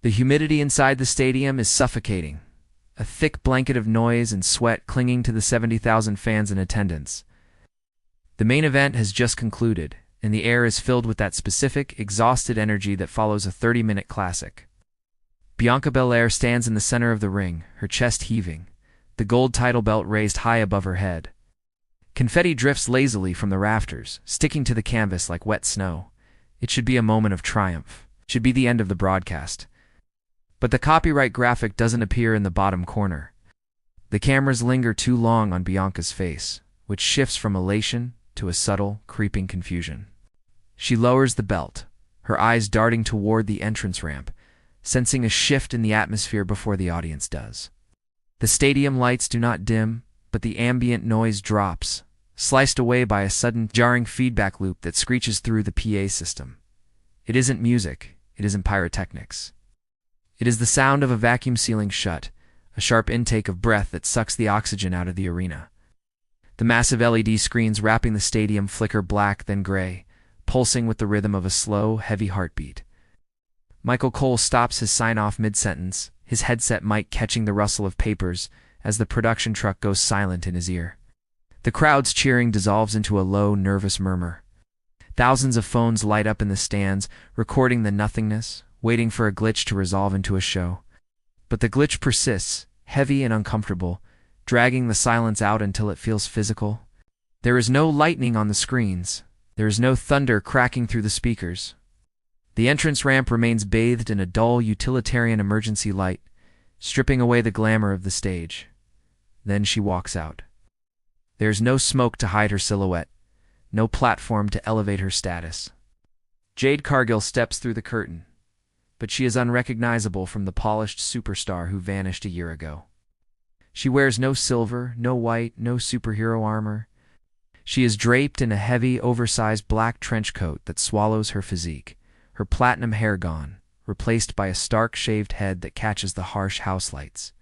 The humidity inside the stadium is suffocating, a thick blanket of noise and sweat clinging to the 70,000 fans in attendance. The main event has just concluded, and the air is filled with that specific, exhausted energy that follows a 30-minute classic. Bianca Belair stands in the center of the ring, her chest heaving, the gold title belt raised high above her head. Confetti drifts lazily from the rafters, sticking to the canvas like wet snow. It should be a moment of triumph. It should be the end of the broadcast. But the copyright graphic doesn't appear in the bottom corner. The cameras linger too long on Bianca's face, which shifts from elation to a subtle, creeping confusion. She lowers the belt, her eyes darting toward the entrance ramp, sensing a shift in the atmosphere before the audience does. The stadium lights do not dim, but the ambient noise drops, sliced away by a sudden, jarring feedback loop that screeches through the PA system. It isn't music, it isn't pyrotechnics. It is the sound of a vacuum sealing shut, a sharp intake of breath that sucks the oxygen out of the arena. The massive LED screens wrapping the stadium flicker black then gray, pulsing with the rhythm of a slow, heavy heartbeat. Michael Cole stops his sign-off mid-sentence, his headset mic catching the rustle of papers as the production truck goes silent in his ear. The crowd's cheering dissolves into a low, nervous murmur. Thousands of phones light up in the stands, recording the nothingness, waiting for a glitch to resolve into a show. But the glitch persists, heavy and uncomfortable, dragging the silence out until it feels physical. There is no lightning on the screens. There is no thunder cracking through the speakers. The entrance ramp remains bathed in a dull, utilitarian emergency light, stripping away the glamour of the stage. Then she walks out. There's no smoke to hide her silhouette, no platform to elevate her status. Jade Cargill steps through the curtain, but she is unrecognizable from the polished superstar who vanished a year ago. She wears no silver, no white, no superhero armor. She is draped in a heavy, oversized black trench coat that swallows her physique, her platinum hair gone, replaced by a stark shaved head that catches the harsh house lights.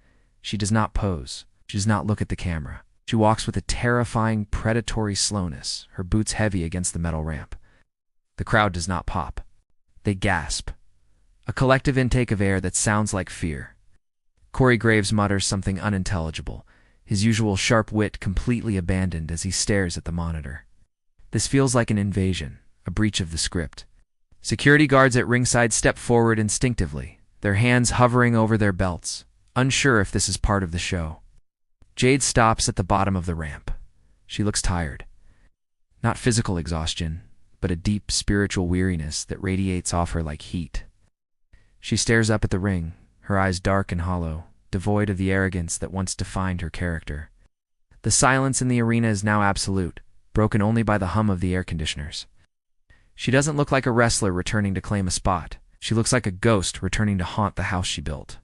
She does not pose. She does not look at the camera. She walks with a terrifying, predatory slowness, her boots heavy against the metal ramp. The crowd does not pop. They gasp. A collective intake of air that sounds like fear. Corey Graves mutters something unintelligible, his usual sharp wit completely abandoned as he stares at the monitor. This feels like an invasion, a breach of the script. Security guards at ringside step forward instinctively, their hands hovering over their belts, unsure if this is part of the show. Jade stops at the bottom of the ramp. She looks tired. Not physical exhaustion, but a deep spiritual weariness that radiates off her like heat. She stares up at the ring, her eyes dark and hollow, devoid of the arrogance that once defined her character. The silence in the arena is now absolute, broken only by the hum of the air conditioners. She doesn't look like a wrestler returning to claim a spot. She looks like a ghost returning to haunt the house she built.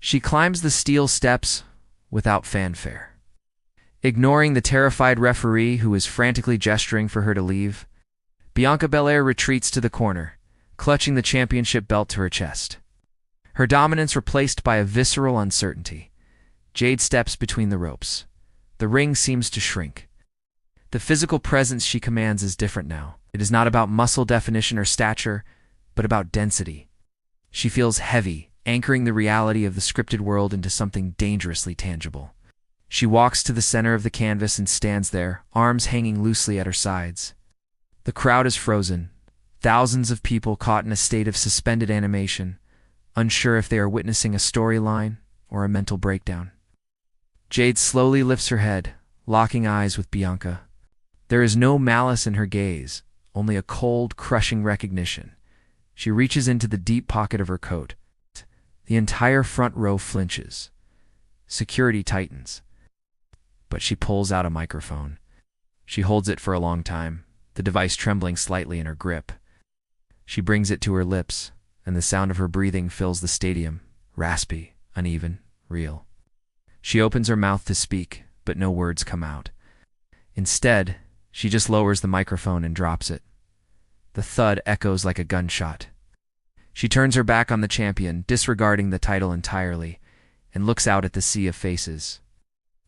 She climbs the steel steps without fanfare. Ignoring the terrified referee who is frantically gesturing for her to leave, Bianca Belair retreats to the corner, clutching the championship belt to her chest. Her dominance replaced by a visceral uncertainty. Jade steps between the ropes. The ring seems to shrink. The physical presence she commands is different now. It is not about muscle definition or stature, but about density. She feels heavy, anchoring the reality of the scripted world into something dangerously tangible. She walks to the center of the canvas and stands there, arms hanging loosely at her sides. The crowd is frozen, thousands of people caught in a state of suspended animation, unsure if they are witnessing a storyline or a mental breakdown. Jade slowly lifts her head, locking eyes with Bianca. There is no malice in her gaze, only a cold, crushing recognition. She reaches into the deep pocket of her coat. The entire front row flinches. Security tightens. But she pulls out a microphone. She holds it for a long time, the device trembling slightly in her grip. She brings it to her lips, and the sound of her breathing fills the stadium, raspy, uneven, real. She opens her mouth to speak, but no words come out. Instead, she just lowers the microphone and drops it. The thud echoes like a gunshot. She turns her back on the champion, disregarding the title entirely, and looks out at the sea of faces.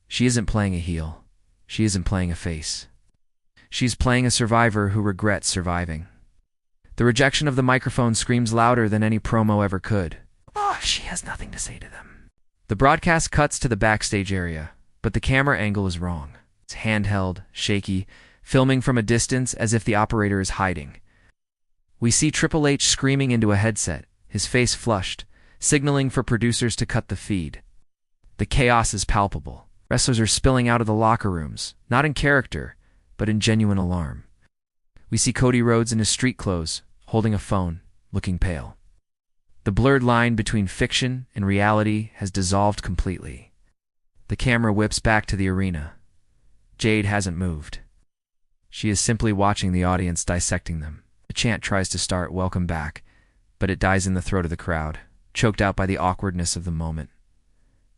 She isn't playing a heel. She isn't playing a face. She's playing a survivor who regrets surviving. The rejection of the microphone screams louder than any promo ever could. She has nothing to say to them. The broadcast cuts to the backstage area, but the camera angle is wrong. It's handheld, shaky, filming from a distance as if the operator is hiding. We see Triple H screaming into a headset, his face flushed, signaling for producers to cut the feed. The chaos is palpable. Wrestlers are spilling out of the locker rooms, not in character, but in genuine alarm. We see Cody Rhodes in his street clothes, holding a phone, looking pale. The blurred line between fiction and reality has dissolved completely. The camera whips back to the arena. Jade hasn't moved. She is simply watching the audience dissecting them. A chant tries to start "Welcome back," but it dies in the throat of the crowd, choked out by the awkwardness of the moment.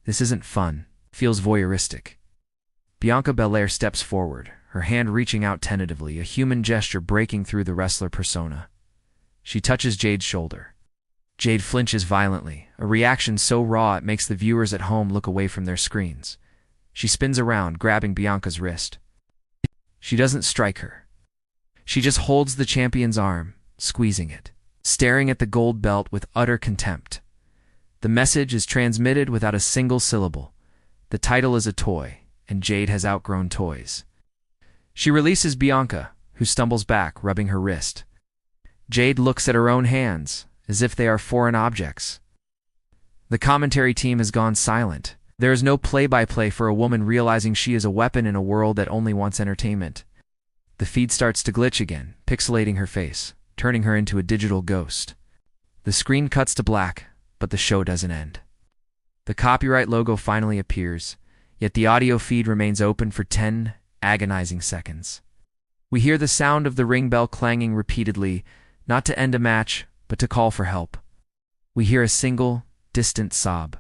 This isn't fun. It feels voyeuristic. Bianca Belair steps forward, her hand reaching out tentatively, a human gesture breaking through the wrestler persona. She touches Jade's shoulder. Jade flinches violently, a reaction so raw it makes the viewers at home look away from their screens. She spins around, grabbing Bianca's wrist. She doesn't strike her. She just holds the champion's arm, squeezing it, staring at the gold belt with utter contempt. The message is transmitted without a single syllable. The title is a toy, and Jade has outgrown toys. She releases Bianca, who stumbles back, rubbing her wrist. Jade looks at her own hands, as if they are foreign objects. The commentary team has gone silent. There is no play-by-play for a woman realizing she is a weapon in a world that only wants entertainment. The feed starts to glitch again, pixelating her face, turning her into a digital ghost. The screen cuts to black, but the show doesn't end. The copyright logo finally appears, yet the audio feed remains open for 10 agonizing seconds. We hear the sound of the ring bell clanging repeatedly, not to end a match, but to call for help. We hear a single, distant sob.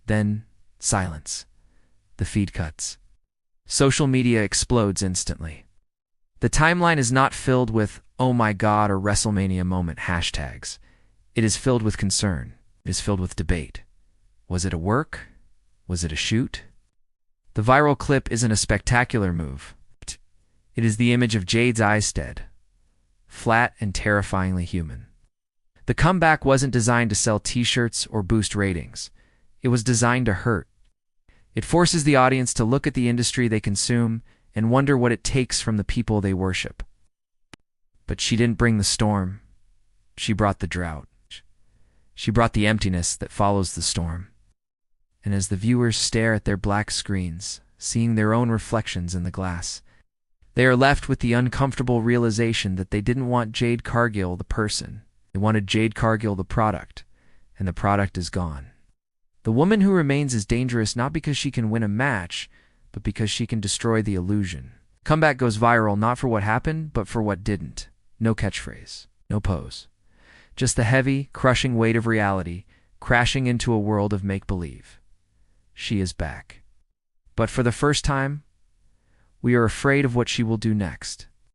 Then, silence. The feed cuts. Social media explodes instantly. The timeline is not filled with "Oh my God" or "WrestleMania moment" hashtags. It is filled with concern. It is filled with debate. Was it a work? Was it a shoot? The viral clip isn't a spectacular move. It is the image of Jade's eyes dead, flat and terrifyingly human. The comeback wasn't designed to sell t-shirts or boost ratings. It was designed to hurt. It forces the audience to look at the industry they consume and wonder what it takes from the people they worship. But she didn't bring the storm. She brought the drought. She brought the emptiness that follows the storm. And as the viewers stare at their black screens, seeing their own reflections in the glass, they are left with the uncomfortable realization that they didn't want Jade Cargill the person. They wanted Jade Cargill the product, and the product is gone. The woman who remains is dangerous not because she can win a match, but because she can destroy the illusion. Comeback goes viral not for what happened, but for what didn't. No catchphrase, no pose. Just the heavy, crushing weight of reality, crashing into a world of make-believe. She is back. But for the first time, we are afraid of what she will do next.